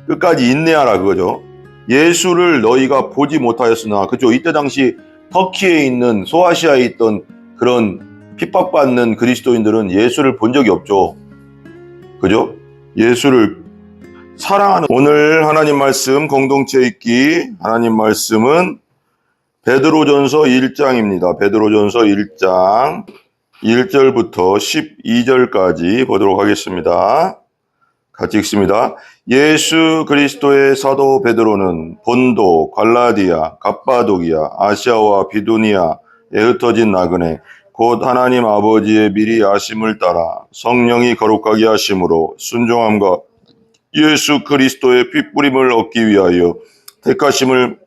끝까지 인내하라 그거죠. 예수를 너희가 보지 못하였으나, 그죠? 이때 당시 터키에 있는 소아시아에 있던 그런 핍박받는 그리스도인들은 예수를 본 적이 없죠. 그죠? 예수를 사랑하는, 오늘 하나님 말씀 공동체 읽기 하나님 말씀은 베드로전서 1장입니다. 베드로전서 1장 1절부터 12절까지 보도록 하겠습니다. 같이 읽습니다. 예수 그리스도의 사도 베드로는 본도, 갈라디아, 갑바도기아, 아시아와 비두니아에 흩어진 나그네 곧 하나님 아버지의 미리 아심을 따라 성령이 거룩하게 하심으로 순종함과 예수 그리스도의 핏부림을 얻기 위하여 택하심을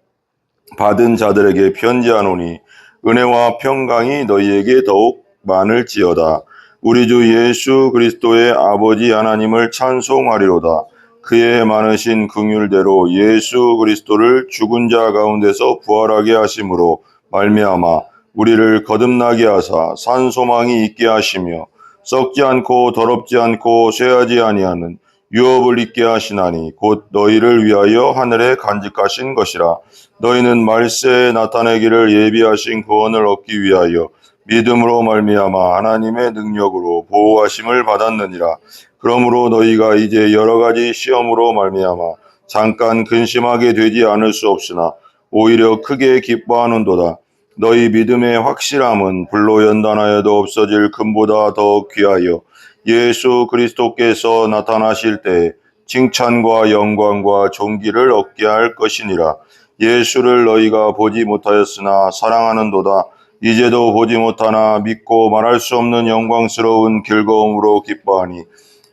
받은 자들에게 편지하노니 은혜와 평강이 너희에게 더욱 많을지어다. 우리 주 예수 그리스도의 아버지 하나님을 찬송하리로다. 그의 많으신 긍휼대로 예수 그리스도를 죽은 자 가운데서 부활하게 하심으로 말미암아 우리를 거듭나게 하사 산 소망이 있게 하시며 썩지 않고 더럽지 않고 쇠하지 아니하는 유업을 있게 하시나니 곧 너희를 위하여 하늘에 간직하신 것이라. 너희는 말세에 나타내기를 예비하신 구원을 얻기 위하여 믿음으로 말미암아 하나님의 능력으로 보호하심을 받았느니라. 그러므로 너희가 이제 여러 가지 시험으로 말미암아 잠깐 근심하게 되지 않을 수 없으나 오히려 크게 기뻐하는도다. 너희 믿음의 확실함은 불로 연단하여도 없어질 금보다 더 귀하여 예수 그리스도께서 나타나실 때 칭찬과 영광과 존귀를 얻게 할 것이니라. 예수를 너희가 보지 못하였으나 사랑하는도다. 이제도 보지 못하나 믿고 말할 수 없는 영광스러운 즐거움으로 기뻐하니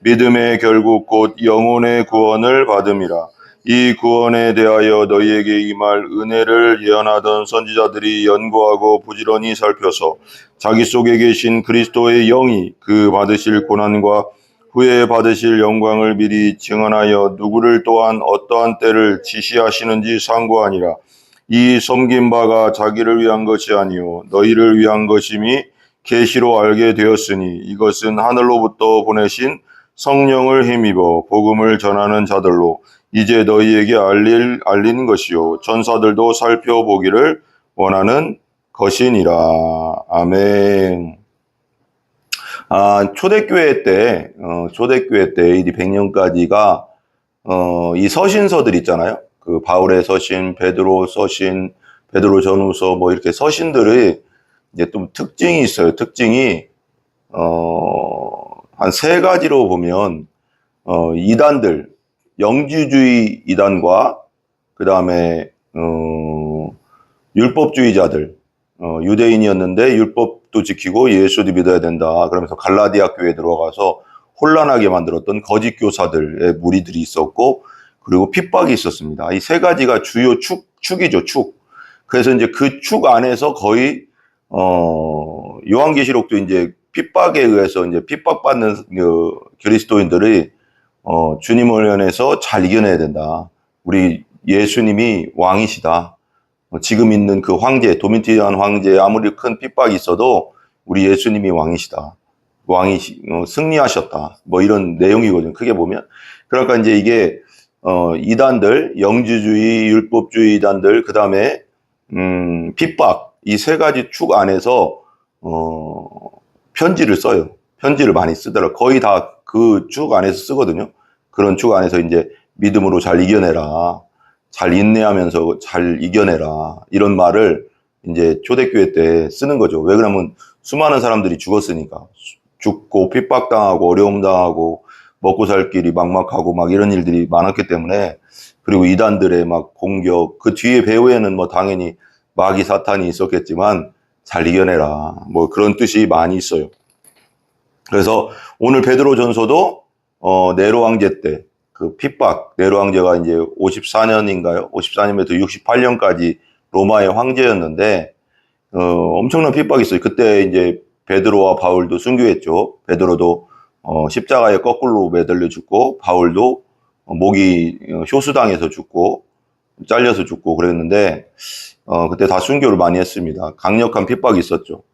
믿음의 결국 곧 영혼의 구원을 받음이라. 이 구원에 대하여 너희에게 임할 은혜를 예언하던 선지자들이 연구하고 부지런히 살펴서 자기 속에 계신 그리스도의 영이 그 받으실 고난과 후에 받으실 영광을 미리 증언하여 누구를 또한 어떠한 때를 지시하시는지 상고하니라. 이 섬긴 바가 자기를 위한 것이 아니요 너희를 위한 것임이 계시로 알게 되었으니 이것은 하늘로부터 보내신 성령을 힘입어 복음을 전하는 자들로 이제 너희에게 알린 것이요 전사들도 살펴보기를 원하는 것이니라. 아멘. 초대교회 때 AD 100년까지가 이 서신서들 있잖아요. 그 바울의 서신, 베드로 서신, 베드로 전후서 뭐 이렇게 서신들이 이제 좀 특징이 있어요. 특징이 한 세 가지로 보면 이단들, 영주주의 이단과 그 다음에 율법주의자들, 유대인이었는데 율법도 지키고 예수도 믿어야 된다. 그러면서 갈라디아 교회에 들어가서 혼란하게 만들었던 거짓 교사들의 무리들이 있었고, 그리고 핍박이 있었습니다. 이 세 가지가 주요 축이죠, 축. 그래서 이제 그 축 안에서 거의 요한계시록도 이제 핍박에 의해서 이제 핍박받는 그 그리스도인들이 주님을 연해서 잘 이겨내야 된다. 우리 예수님이 왕이시다. 지금 있는 그 황제, 도미티안 황제 아무리 큰 핍박이 있어도 우리 예수님이 왕이시다. 왕이 승리하셨다. 뭐 이런 내용이거든요. 크게 보면. 그러니까 이제 이게 이단들, 영주주의, 율법주의 이단들, 그 다음에 핍박, 이 세 가지 축 안에서 편지를 써요. 편지를 많이 쓰더라고요. 거의 다 그 축 안에서 쓰거든요. 그런 축 안에서 이제 믿음으로 잘 이겨내라. 잘 인내하면서 잘 이겨내라. 이런 말을 이제 초대교회 때 쓰는 거죠. 왜 그러냐면 수많은 사람들이 죽었으니까. 죽고 핍박당하고 어려움 당하고 먹고 살 길이 막막하고 막 이런 일들이 많았기 때문에, 그리고 이단들의 막 공격, 그 뒤에 배후에는 뭐 당연히 마귀 사탄이 있었겠지만 잘 이겨내라. 뭐 그런 뜻이 많이 있어요. 그래서 오늘 베드로 전서도 네로 황제 때 그 핍박, 네로 황제가 이제 54년인가요? 54년부터 68년까지 로마의 황제였는데 엄청난 핍박이 있어요. 그때 이제 베드로와 바울도 순교했죠. 베드로도 십자가에 거꾸로 매달려 죽고, 바울도 목이 효수당해서 죽고 잘려서 죽고 그랬는데 그때 다 순교를 많이 했습니다. 강력한 핍박이 있었죠.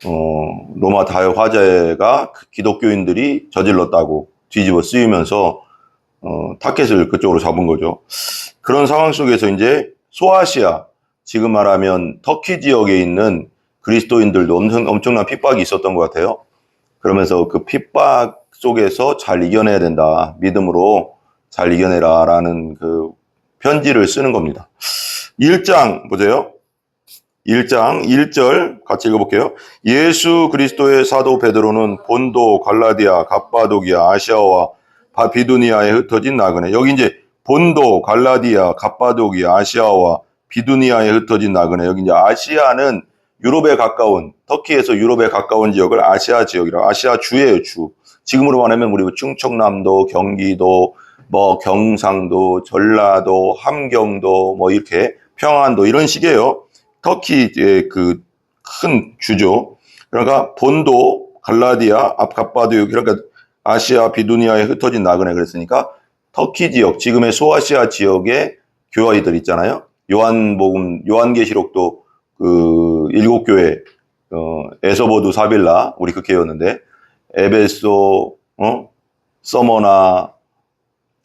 로마 다화재가 기독교인들이 저질렀다고 뒤집어 쓰이면서 타켓을 그쪽으로 잡은 거죠. 그런 상황 속에서 이제 소아시아, 지금 말하면 터키 지역에 있는 그리스도인들도 엄청난 핍박이 있었던 것 같아요. 그러면서 그 핍박 속에서 잘 이겨내야 된다. 믿음으로 잘 이겨내라 라는 그 편지를 쓰는 겁니다. 1장 보세요. 1장 1절 같이 읽어볼게요. 예수 그리스도의 사도 베드로는 본도, 갈라디아, 갑바도기아, 아시아와 비두니아에 흩어진 나그네. 여기 이제 본도, 갈라디아, 갑바도기아, 아시아와 비두니아에 흩어진 나그네. 여기 이제 아시아는 유럽에 가까운, 터키에서 유럽에 가까운 지역을 아시아 지역이라, 아시아 주예요, 주. 지금으로 말하면 우리 충청남도, 경기도, 뭐 경상도, 전라도, 함경도, 뭐 이렇게 평안도 이런 식이에요. 터키의 그 큰 주죠. 그러니까 본도, 갈라디아, 갑바도기아, 그러니까 아시아 비두니아에 흩어진 나그네 그랬으니까 터키 지역, 지금의 소아시아 지역의 교회들 있잖아요. 요한계시록도 그 7교회, 에서보두, 사빌라, 우리 그 교회였는데, 에베소, 서머나,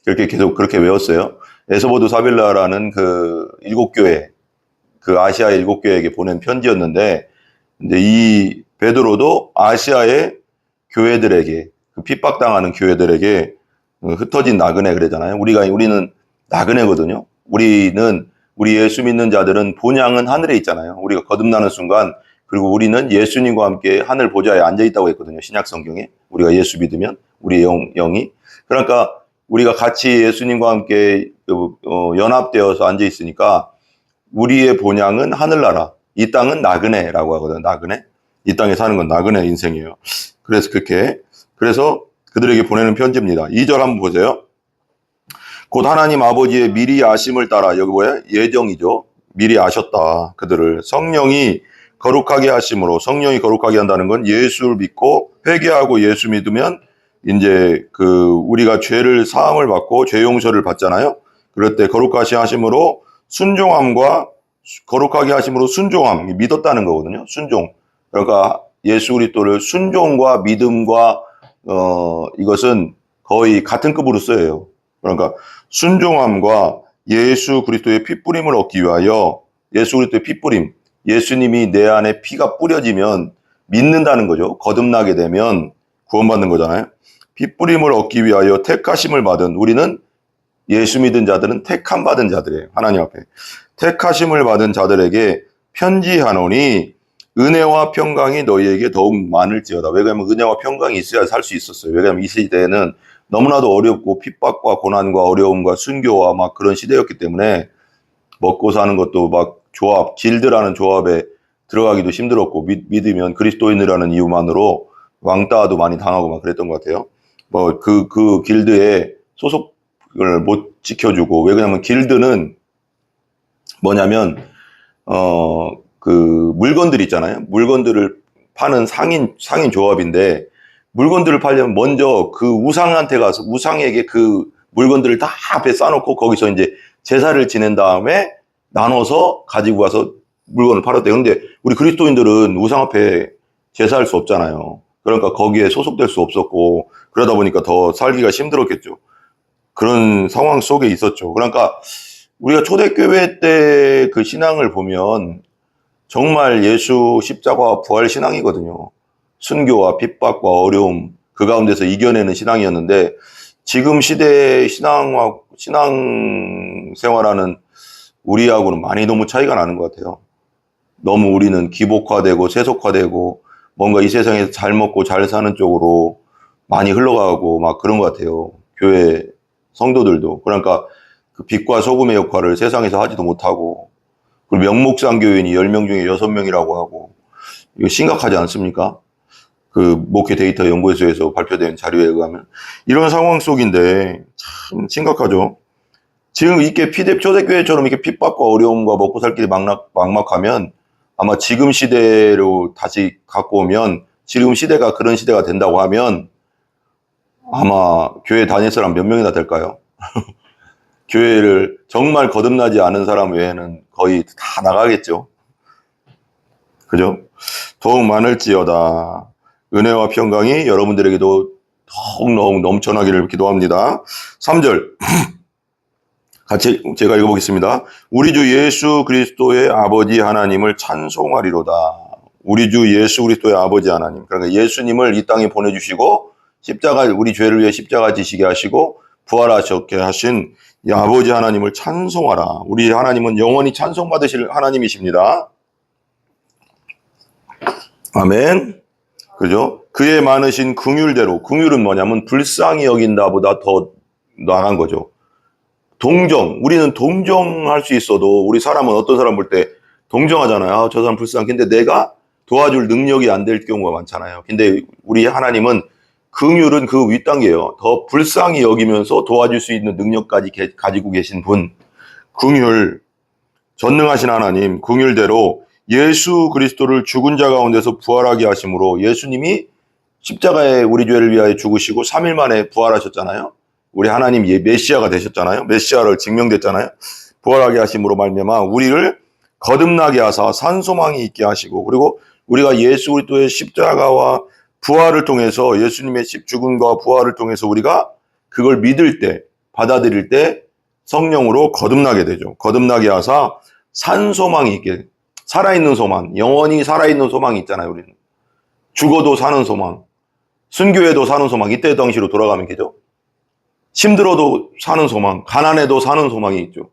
이렇게 계속 그렇게 외웠어요. 에서보두, 사빌라라는 그 7교회, 그 아시아 7교회에게 보낸 편지였는데, 이제 이 베드로도 아시아의 교회들에게, 그 핍박당하는 교회들에게 흩어진 나그네 그러잖아요. 우리는 나그네거든요. 우리 예수 믿는 자들은 본향은 하늘에 있잖아요. 우리가 거듭나는 순간, 그리고 우리는 예수님과 함께 하늘 보좌에 앉아 있다고 했거든요. 신약 성경에. 우리가 예수 믿으면, 우리 영이. 그러니까 우리가 같이 예수님과 함께 연합되어서 앉아 있으니까 우리의 본향은 하늘나라. 이 땅은 나그네라고 하거든요. 나그네. 이 땅에 사는 건 나그네 인생이에요. 그래서 그들에게 보내는 편지입니다. 2절 한번 보세요. 곧 하나님 아버지의 미리 아심을 따라, 여기 뭐야? 예정이죠. 미리 아셨다. 그들을 성령이 거룩하게 하심으로, 성령이 거룩하게 한다는 건 예수를 믿고 회개하고 예수 믿으면 이제 우리가 죄를 사함을 받고 죄 용서를 받잖아요. 그럴 때 거룩하게 하심으로 순종함과 거룩하게 하심으로 순종함, 믿었다는 거거든요. 순종. 그러니까 예수 그리스도를 순종과 믿음과 이것은 거의 같은 급으로 써요. 그러니까 순종함과 예수 그리스도의 피뿌림을 얻기 위하여, 예수 그리스도의 피뿌림, 예수님이 내 안에 피가 뿌려지면 믿는다는 거죠. 거듭나게 되면 구원받는 거잖아요. 피뿌림을 얻기 위하여 택하심을 받은, 우리는 예수 믿은 자들은 택함 받은 자들이에요. 하나님 앞에 택하심을 받은 자들에게 편지하노니 은혜와 평강이 너희에게 더욱 많을지어다. 왜냐하면 은혜와 평강이 있어야 살 수 있었어요. 왜냐하면 이 시대에는 너무나도 어렵고 핍박과 고난과 어려움과 순교와 막 그런 시대였기 때문에 먹고 사는 것도 막 길드라는 조합에 들어가기도 힘들었고, 믿으면 그리스도인이라는 이유만으로 왕따도 많이 당하고 막 그랬던 것 같아요. 뭐 그 길드에 소속을 못 지켜주고, 왜냐하면 길드는 뭐냐면 그 물건들 있잖아요. 물건들을 파는 상인 조합인데, 물건들을 팔려면 먼저 그 우상한테 가서 우상에게 그 물건들을 다 앞에 쌓아놓고 거기서 이제 제사를 지낸 다음에 나눠서 가지고 가서 물건을 팔았대요. 그런데 우리 그리스도인들은 우상 앞에 제사할 수 없잖아요. 그러니까 거기에 소속될 수 없었고, 그러다 보니까 더 살기가 힘들었겠죠. 그런 상황 속에 있었죠. 그러니까 우리가 초대교회 때 그 신앙을 보면 정말 예수 십자가와 부활 신앙이거든요. 순교와 핍박과 어려움, 그 가운데서 이겨내는 신앙이었는데, 지금 시대의 신앙 생활하는 우리하고는 많이 너무 차이가 나는 것 같아요. 너무 우리는 기복화되고 세속화되고 뭔가 이 세상에서 잘 먹고 잘 사는 쪽으로 많이 흘러가고 막 그런 것 같아요. 교회 성도들도. 그러니까 그 빛과 소금의 역할을 세상에서 하지도 못하고, 그리고 명목상교인이 10명 중에 6명이라고 하고, 이거 심각하지 않습니까? 그 목회 데이터 연구소에서 발표된 자료에 의하면. 이런 상황 속인데 참 심각하죠. 지금 이렇게 초대교회처럼 이렇게 핍박과 어려움과 먹고 살 길이 막막하면, 아마 지금 시대로 다시 갖고 오면, 지금 시대가 그런 시대가 된다고 하면 아마 교회 다닐 사람 몇 명이나 될까요? 교회를 정말 거듭나지 않은 사람 외에는 거의 다 나가겠죠. 그죠? 더욱 많을지어다. 은혜와 평강이 여러분들에게도 더욱 넘쳐나기를 기도합니다. 3절 같이 제가 읽어보겠습니다. 우리 주 예수 그리스도의 아버지 하나님을 찬송하리로다. 우리 주 예수 그리스도의 아버지 하나님, 그러니까 예수님을 이 땅에 보내주시고 십자가, 우리 죄를 위해 십자가 지시게 하시고 부활하셨게 하신 이 아버지 하나님을 찬송하라. 우리 하나님은 영원히 찬송받으실 하나님이십니다. 아멘. 그죠? 그의 많으신 긍휼대로, 긍휼은 뭐냐면 불쌍히 여긴다 보다 더 나간 거죠. 동정, 우리는 동정할 수 있어도 우리 사람은 어떤 사람 볼 때 동정하잖아요. 아, 저 사람 불쌍해. 근데 내가 도와줄 능력이 안 될 경우가 많잖아요. 근데 우리 하나님은 긍휼은 그 윗단계예요. 더 불쌍히 여기면서 도와줄 수 있는 능력까지 가지고 계신 분. 긍휼, 전능하신 하나님, 긍휼대로 예수 그리스도를 죽은 자 가운데서 부활하게 하심으로, 예수님이 십자가에 우리 죄를 위하여 죽으시고 3일 만에 부활하셨잖아요. 우리 하나님 메시아가 되셨잖아요. 메시아를 증명됐잖아요. 부활하게 하심으로 말미암아 우리를 거듭나게 하사 산소망이 있게 하시고, 그리고 우리가 예수 그리스도의 십자가와 부활을 통해서, 예수님의 죽음과 부활을 통해서 우리가 그걸 믿을 때, 받아들일 때 성령으로 거듭나게 되죠. 거듭나게 하사 산소망이 있게, 살아있는 소망, 영원히 살아있는 소망이 있잖아요. 우리는 죽어도 사는 소망, 순교해도 사는 소망, 이때 당시로 돌아가면 되죠. 힘들어도 사는 소망, 가난해도 사는 소망이 있죠.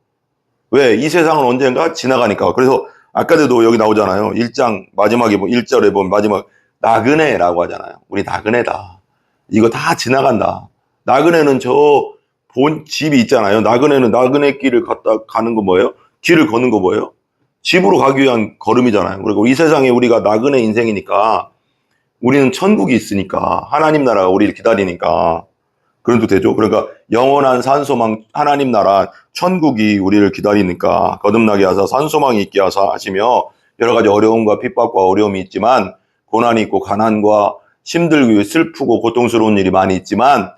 왜? 이 세상은 언젠가 지나가니까. 그래서 아까도 여기 나오잖아요. 1장 마지막에 1절에 보면 마지막 나그네라고 하잖아요. 우리 나그네다. 이거 다 지나간다. 나그네는 저 본 집이 있잖아요. 나그네는 나그네 길을 가는 거 뭐예요? 길을 걷는 거 뭐예요? 집으로 가기 위한 걸음이잖아요. 그리고 이 세상에 우리가 나그네 인생이니까 우리는 천국이 있으니까, 하나님 나라가 우리를 기다리니까 그래도 되죠. 그러니까 영원한 산소망, 하나님 나라 천국이 우리를 기다리니까 거듭나게 하사 산소망이 있게 하사 하시며, 여러 가지 어려움과 핍박과 어려움이 있지만, 고난이 있고 가난과 힘들고 슬프고 고통스러운 일이 많이 있지만,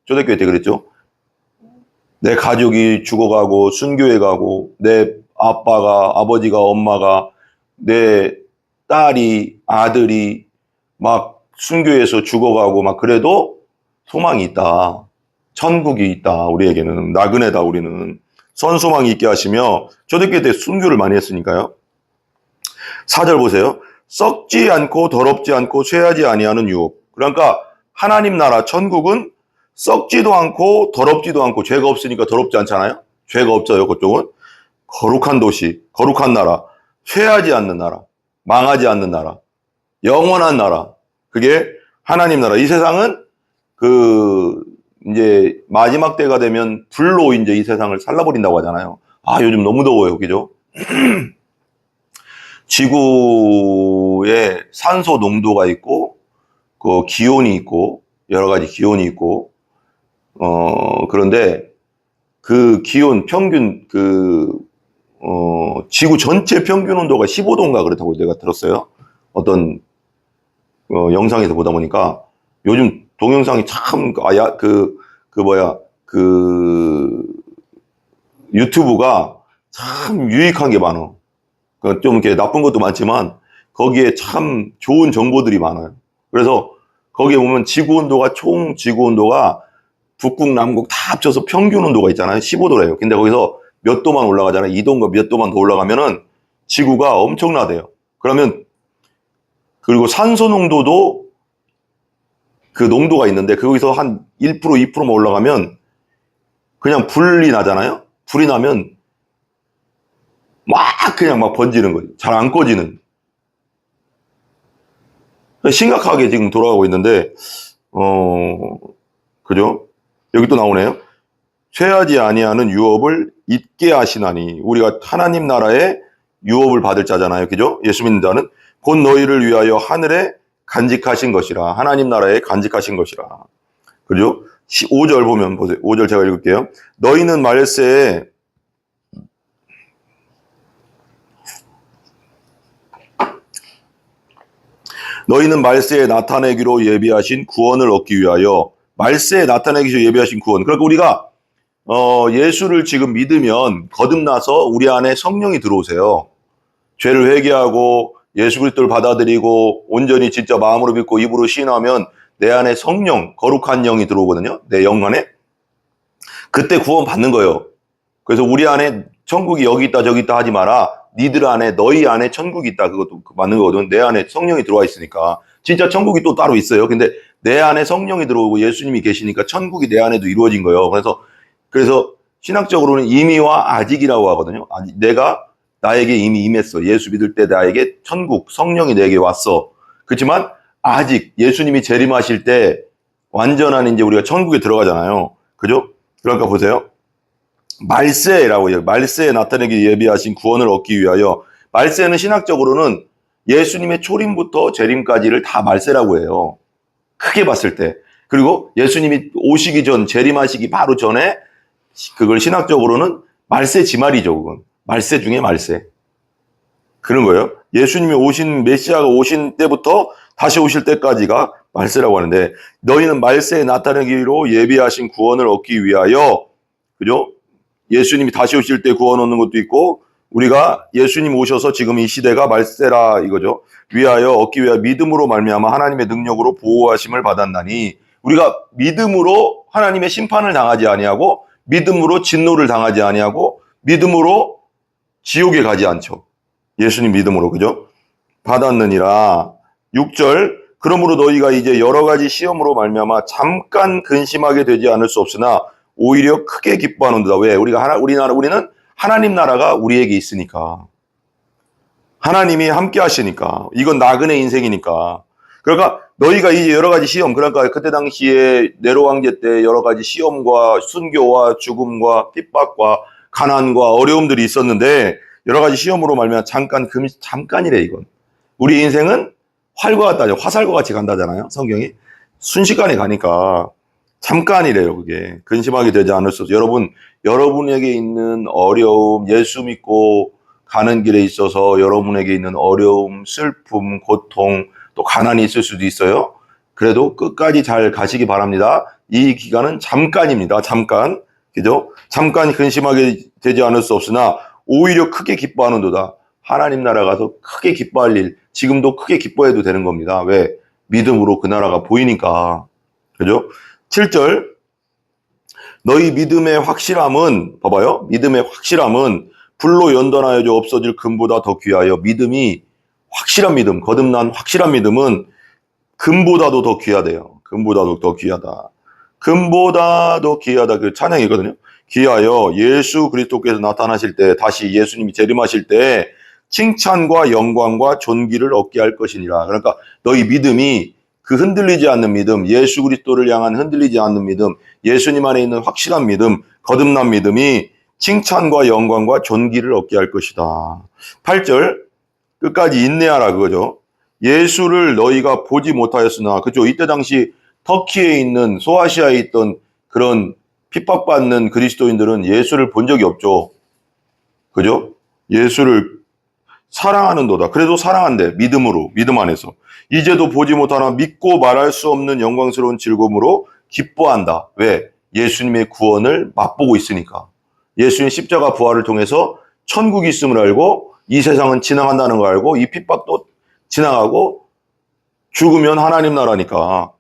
초대교회 때 그랬죠. 내 가족이 죽어가고 순교해 가고, 내 아버지가 엄마가, 내 딸이 아들이 막 순교해서 죽어가고 막 그래도 소망이 있다. 천국이 있다. 우리에게는 나그네다. 우리는 선소망이 있게 하시며, 초대교회 때 순교를 많이 했으니까요. 4절 보세요. 썩지 않고 더럽지 않고 쇠하지 아니하는 유업. 그러니까 하나님 나라 천국은 썩지도 않고 더럽지도 않고, 죄가 없으니까 더럽지 않잖아요. 죄가 없어요. 그쪽은 거룩한 도시, 거룩한 나라, 쇠하지 않는 나라, 망하지 않는 나라, 영원한 나라. 그게 하나님 나라. 이 세상은 이제 마지막 때가 되면 불로 이제 이 세상을 살라버린다고 하잖아요. 아, 요즘 너무 더워요. 그죠? 지구에 산소 농도가 있고, 그 기온이 있고, 여러 가지 기온이 있고, 그런데 그 기온 평균, 지구 전체 평균 온도가 15도인가 그렇다고 내가 들었어요. 어떤, 영상에서 보다 보니까 요즘 동영상이 참, 유튜브가 참 유익한 게 많아. 좀 이렇게 나쁜 것도 많지만 거기에 참 좋은 정보들이 많아요. 그래서 거기에 보면 총 지구 온도가 북극, 남극 다 합쳐서 평균 온도가 있잖아요. 15도래요. 근데 거기서 몇 도만 올라가잖아요. 2도인가 몇 도만 더 올라가면은 지구가 엄청나대요. 그러면, 그리고 산소 농도도 그 농도가 있는데, 거기서 한 1%, 2%만 올라가면 그냥 불이 나잖아요. 불이 나면 그냥 막 번지는 거죠. 잘 안 꺼지는. 심각하게 지금 돌아가고 있는데, 그죠? 여기 또 나오네요. 쇠하지 아니하는 유업을 잊게 하시나니. 우리가 하나님 나라의 유업을 받을 자잖아요. 그죠? 예수 믿는 자는 곧 너희를 위하여 하늘에 간직하신 것이라. 하나님 나라에 간직하신 것이라. 그죠? 5절 보면 보세요. 5절 제가 읽을게요. 너희는 말세에 나타내기로 예비하신 구원을 얻기 위하여. 말세에 나타내기로 예비하신 구원. 그러니까 우리가 예수를 지금 믿으면 거듭나서 우리 안에 성령이 들어오세요. 죄를 회개하고 예수 그리스도를 받아들이고 온전히 진짜 마음으로 믿고 입으로 시인하면 내 안에 성령, 거룩한 영이 들어오거든요. 내 영 안에. 그때 구원 받는 거예요. 그래서 우리 안에 천국이 여기 있다 저기 있다 하지 마라. 니들 안에, 너희 안에 천국이 있다. 그것도 맞는 거거든. 내 안에 성령이 들어와 있으니까. 진짜 천국이 또 따로 있어요. 근데 내 안에 성령이 들어오고 예수님이 계시니까 천국이 내 안에도 이루어진 거예요. 그래서 신학적으로는 이미와 아직이라고 하거든요. 내가 나에게 이미 임했어. 예수 믿을 때 나에게 천국, 성령이 내게 왔어. 그렇지만 아직 예수님이 재림하실 때 완전한 이제 우리가 천국에 들어가잖아요. 그죠? 그러니까 보세요. 말세라고 해요. 말세에 나타내기 예비하신 구원을 얻기 위하여. 말세는 신학적으로는 예수님의 초림부터 재림까지를 다 말세라고 해요. 크게 봤을 때. 그리고 예수님이 오시기 전, 재림하시기 바로 전에 그걸 신학적으로는 말세 지말이죠. 그건. 말세 중에 말세. 그런 거예요. 예수님이 메시아가 오신 때부터 다시 오실 때까지가 말세라고 하는데, 너희는 말세에 나타내기로 예비하신 구원을 얻기 위하여, 그죠? 예수님이 다시 오실 때 구원 얻는 것도 있고, 우리가 예수님 오셔서 지금 이 시대가 말세라 이거죠. 위하여 얻기 위하여 믿음으로 말미암아 하나님의 능력으로 보호하심을 받았나니, 우리가 믿음으로 하나님의 심판을 당하지 아니하고, 믿음으로 진노를 당하지 아니하고, 믿음으로 지옥에 가지 않죠. 예수님 믿음으로, 그죠? 받았느니라. 6절, 그러므로 너희가 이제 여러 가지 시험으로 말미암아 잠깐 근심하게 되지 않을 수 없으나 오히려 크게 기뻐하는도다. 왜? 우리는 하나님 나라가 우리에게 있으니까. 하나님이 함께 하시니까. 이건 나그네 인생이니까. 그러니까 너희가 이제 여러 가지 시험, 그러니까 그때 당시에 네로 황제 때 여러 가지 시험과 순교와 죽음과 핍박과 가난과 어려움들이 있었는데, 여러 가지 시험으로 말미암아 잠깐이래 이건. 우리 인생은 활과 같다, 화살과 같이 간다잖아요. 성경이. 순식간에 가니까 잠깐이래요. 그게 근심하게 되지 않을 수 없어요. 여러분에게 있는 어려움, 예수 믿고 가는 길에 있어서 여러분에게 있는 어려움, 슬픔, 고통, 또 가난이 있을 수도 있어요. 그래도 끝까지 잘 가시기 바랍니다. 이 기간은 잠깐입니다. 잠깐. 그죠? 잠깐 근심하게 되지 않을 수 없으나 오히려 크게 기뻐하는도다. 하나님 나라 가서 크게 기뻐할 일, 지금도 크게 기뻐해도 되는 겁니다. 왜? 믿음으로 그 나라가 보이니까. 그죠? 7절, 너희 믿음의 확실함은, 봐봐요. 믿음의 확실함은 불로 연단하여 없어질 금보다 더 귀하여. 믿음이 확실한 믿음, 거듭난 확실한 믿음은 금보다도 더 귀하대요. 금보다도 더 귀하다. 금보다도 귀하다. 그 찬양이거든요. 귀하여 예수 그리스도께서 나타나실 때, 다시 예수님이 재림하실 때 칭찬과 영광과 존귀를 얻게 할 것이니라. 그러니까 너희 믿음이 그 흔들리지 않는 믿음, 예수 그리스도를 향한 흔들리지 않는 믿음, 예수님 안에 있는 확실한 믿음, 거듭난 믿음이 칭찬과 영광과 존귀를 얻게 할 것이다. 8절, 끝까지 인내하라 그거죠. 예수를 너희가 보지 못하였으나, 그죠? 이때 당시 터키에 있는, 소아시아에 있던 그런 핍박받는 그리스도인들은 예수를 본 적이 없죠. 그죠? 예수를 사랑하는도다. 그래도 사랑한대. 믿음으로, 믿음 안에서. 이제도 보지 못하나 믿고 말할 수 없는 영광스러운 즐거움으로 기뻐한다. 왜? 예수님의 구원을 맛보고 있으니까. 예수님 십자가 부활을 통해서 천국이 있음을 알고, 이 세상은 지나간다는 걸 알고, 이 핍박도 지나가고, 죽으면 하나님 나라니까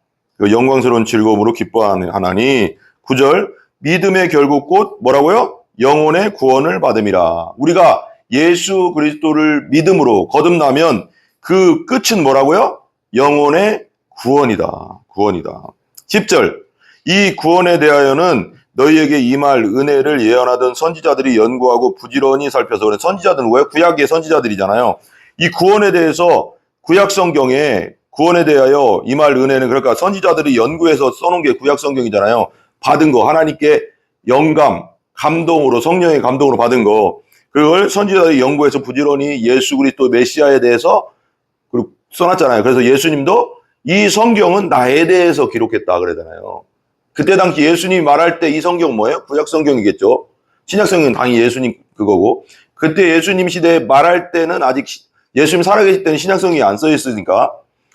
영광스러운 즐거움으로 기뻐하나니. 9절, 믿음의 결국 곧 뭐라고요? 영혼의 구원을 받음이라. 우리가 예수 그리스도를 믿음으로 거듭나면 그 끝은 뭐라고요? 영혼의 구원이다. 구원이다. 10절, 이 구원에 대하여는 너희에게 임할 은혜를 예언하던 선지자들이 연구하고 부지런히 살펴서. 그래. 선지자들은 왜? 구약의 선지자들이잖아요. 이 구원에 대해서 구약 성경에 구원에 대하여 임할 은혜는, 그러니까 선지자들이 연구해서 써놓은 게 구약 성경이잖아요. 받은 거, 하나님께 영감, 감동으로, 성령의 감동으로 받은 거, 그걸 선지자들이 연구해서 부지런히 예수 그리스도 메시아에 대해서 써놨잖아요. 그래서 예수님도 이 성경은 나에 대해서 기록했다 그러잖아요. 그때 당시 예수님이 말할 때 이 성경 뭐예요? 구약 성경이겠죠. 신약 성경은 당연히 예수님 그거고, 그때 예수님 시대에 말할 때는 아직 예수님 살아계실 때는 신약 성경이 안 써 있으니까,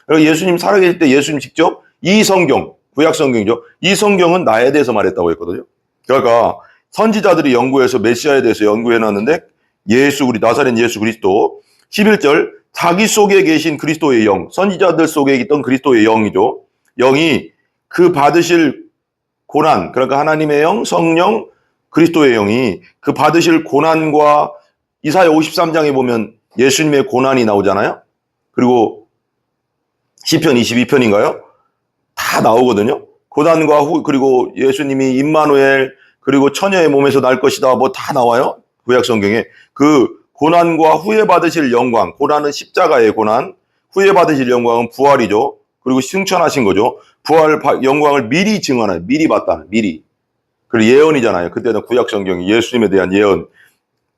그리고 예수님 살아계실 때 예수님 직접 이 성경, 구약 성경이죠. 이 성경은 나에 대해서 말했다고 했거든요. 그러니까 선지자들이 연구해서 메시아에 대해서 연구해놨는데, 나사렛 예수 그리스도. 11절, 자기 속에 계신 그리스도의 영, 선지자들 속에 있던 그리스도의 영이죠. 영이 그 받으실 고난, 그러니까 하나님의 영, 성령, 그리스도의 영이 그 받으실 고난과 이사야 53장에 보면 예수님의 고난이 나오잖아요. 그리고 시편 22편인가요? 다 나오거든요. 고난과 그리고 예수님이 임마누엘, 그리고 처녀의 몸에서 날 것이다, 뭐 다 나와요. 구약 성경에. 그 고난과 후에 받으실 영광, 고난은 십자가의 고난, 후에 받으실 영광은 부활이죠. 그리고 승천하신 거죠. 부활 영광을 미리 증언해요. 미리 봤다는, 미리. 그리고 예언이잖아요. 그때는 구약 성경이 예수님에 대한 예언.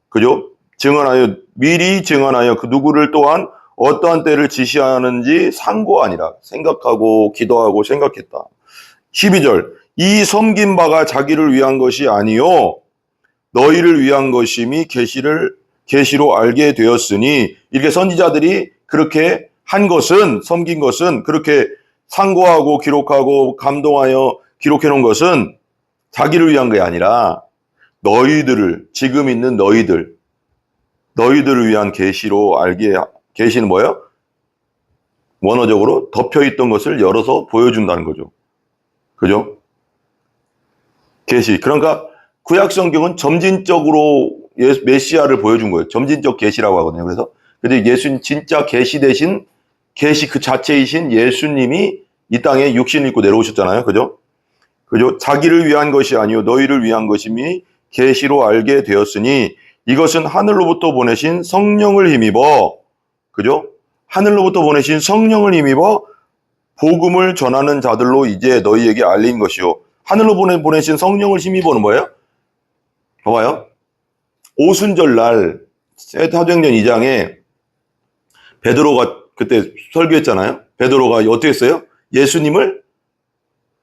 그죠? 증언하여, 미리 증언하여 그 누구를 또한 어떠한 때를 지시하는지 상고하니라. 생각하고 기도하고 생각했다. 12절. 이 섬긴 바가 자기를 위한 것이 아니요 너희를 위한 것임이 계시로 알게 되었으니, 이렇게 선지자들이 그렇게 한 것은, 섬긴 것은, 그렇게 상고하고 기록하고 감동하여 기록해 놓은 것은 자기를 위한 게 아니라 너희들을, 지금 있는 너희들을 위한 계시로 알게, 계시는 뭐예요? 원어적으로 덮여 있던 것을 열어서 보여준다는 거죠. 그죠? 계시. 그러니까 구약 성경은 점진적으로 메시아를 보여준 거예요. 점진적 계시라고 하거든요. 그래서 근데 예수님 진짜 계시 대신 계시 그 자체이신 예수님이 이 땅에 육신을 입고 내려오셨잖아요. 그죠? 그죠? 자기를 위한 것이 아니요 너희를 위한 것임이 계시로 알게 되었으니 이것은 하늘로부터 보내신 성령을 힘입어, 그죠? 하늘로부터 보내신 성령을 힘입어 복음을 전하는 자들로 이제 너희에게 알린 것이요. 하늘로 보내신 성령을 힘입어는 뭐예요? 봐봐요. 오순절날 사도행전 2장에 베드로가 그때 설교했잖아요. 베드로가 어떻게 했어요? 예수님을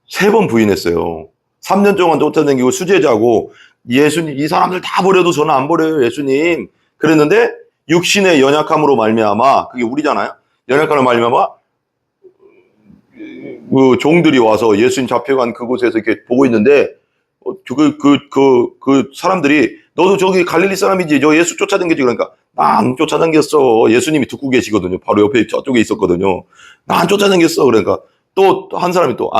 3번 부인했어요. 3년 동안 쫓아다니고 수제자고, 예수님, 이 사람들 다 버려도 저는 안 버려요, 예수님. 그랬는데 육신의 연약함으로 말미암아, 그게 우리잖아요. 연약함으로 말미암아 그 종들이 와서 예수님 잡혀간 그곳에서 이렇게 보고 있는데 그 사람들이 너도 저기 갈릴리 사람이지, 저 예수 쫓아다니지. 그러니까 나 안 쫓아다녔어. 예수님이 듣고 계시거든요. 바로 옆에 저쪽에 있었거든요. 나 안 쫓아다녔어. 그러니까 또 한 사람이 또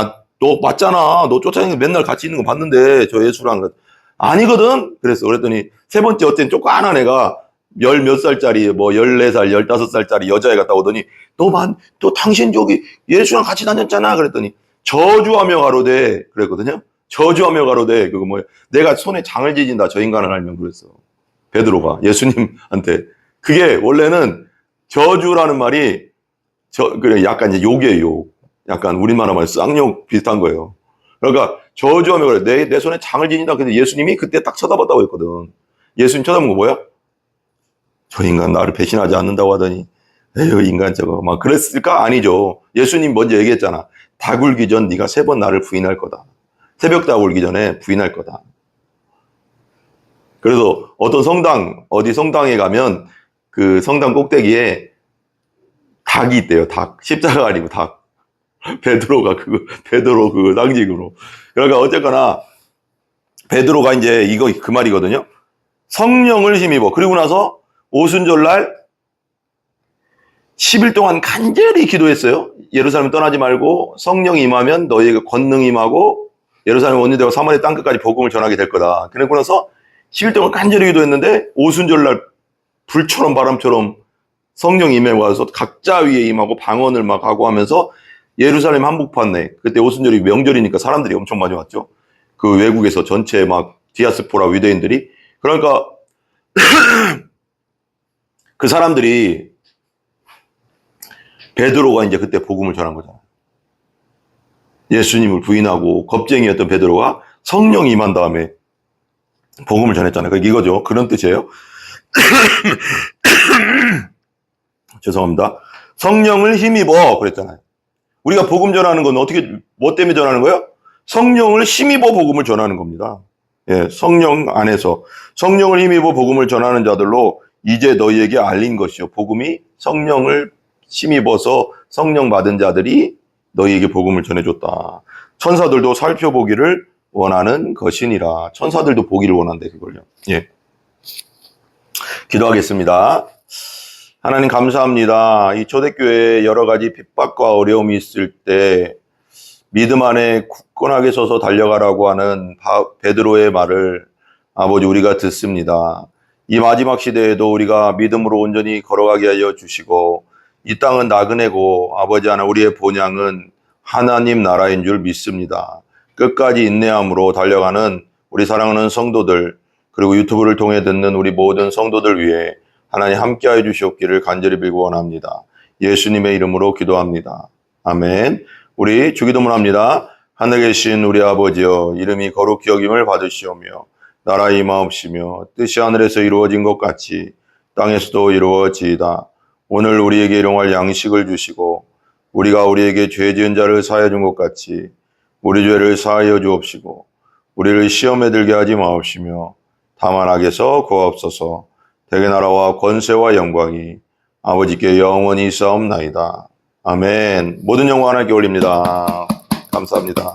너 맞잖아. 너 쫓아다니는 맨날 같이 있는 거 봤는데 저 예수랑. 아니거든. 그랬더니 세 번째 어떤 조그만한 애가 열 몇 살짜리, 뭐 14살, 15살짜리 여자애 갔다 오더니 또 당신 저기 예수랑 같이 다녔잖아. 그랬더니 저주하며 가로되 그랬거든요. 저주하며 가로되 그거 뭐야? 내가 손에 장을 지진다. 저 인간을 알면. 그랬어. 베드로가 예수님한테. 그게 원래는 저주라는 말이 그래 약간 이제 욕이에요. 욕. 약간 우리나라 말 쌍욕 비슷한 거예요. 그러니까 저주하며 그래. 내 손에 장을 지진다. 근데 예수님이 그때 딱 쳐다봤다고 했거든. 예수님 쳐다본 거 뭐야? 저 인간 나를 배신하지 않는다고 하더니 에휴 인간 저거 막 그랬을까? 아니죠. 예수님 먼저 얘기했잖아. 닭 울기 전 네가 3번 나를 부인할 거다. 새벽 닭 울기 전에 부인할 거다. 그래서 어디 성당에 가면 그 성당 꼭대기에 닭이 있대요. 닭. 십자가 아니고 닭. 베드로 그 상징으로. 그러니까 어쨌거나 베드로가 이제 그 말이거든요. 성령을 힘입어. 그리고 나서 오순절날 10일 동안 간절히 기도했어요. 예루살렘 떠나지 말고 성령이 임하면 너희에게 권능이 임하고 예루살렘 원리대로 사마리아 땅끝까지 복음을 전하게 될 거다. 그러고 나서 10일 동안 간절히 기도했는데 오순절날 불처럼 바람처럼 성령이 임해와서 각자 위에 임하고 방언을 막 하고 하면서 예루살렘 한복판에, 그때 오순절이 명절이니까 사람들이 엄청 많이 왔죠. 그 외국에서 전체 막 디아스포라 유대인들이. 그러니까 그 사람들이 베드로가 이제 그때 복음을 전한 거잖아요. 예수님을 부인하고 겁쟁이였던 베드로가 성령이 임한 다음에 복음을 전했잖아요. 그러니까 이거죠. 그런 뜻이에요. 죄송합니다. 성령을 힘입어 그랬잖아요. 우리가 복음 전하는 건 뭐 때문에 전하는 거예요? 성령을 힘입어 복음을 전하는 겁니다. 예, 성령 안에서 성령을 힘입어 복음을 전하는 자들로 이제 너희에게 알린 것이요. 복음이 성령을 힘입어서 성령 받은 자들이 너희에게 복음을 전해줬다. 천사들도 살펴보기를 원하는 것이니라. 천사들도 보기를 원한대, 그걸요. 예. 기도하겠습니다. 하나님 감사합니다. 이 초대교회에 여러 가지 핍박과 어려움이 있을 때 믿음 안에 굳건하게 서서 달려가라고 하는 베드로의 말을 아버지 우리가 듣습니다. 이 마지막 시대에도 우리가 믿음으로 온전히 걸어가게 하여 주시고 이 땅은 나그네고 아버지 하나 우리의 본향은 하나님 나라인 줄 믿습니다. 끝까지 인내함으로 달려가는 우리 사랑하는 성도들 그리고 유튜브를 통해 듣는 우리 모든 성도들 위해 하나님 함께하여 주시옵기를 간절히 빌고 원합니다. 예수님의 이름으로 기도합니다. 아멘. 우리 주기도문 합니다. 하늘에 계신 우리 아버지여 이름이 거룩히 여김을 받으시오며 나라의 임하옵시며 뜻이 하늘에서 이루어진 것 같이 땅에서도 이루어지이다. 오늘 우리에게 일용할 양식을 주시고 우리가 우리에게 죄 지은 자를 사하여 준 것 같이 우리 죄를 사하여 주옵시고 우리를 시험에 들게 하지 마옵시며 다만 악에서 구하옵소서. 대개 나라와 권세와 영광이 아버지께 영원히 있사옵나이다. 아멘. 모든 영광 하나님께 올립니다. 감사합니다.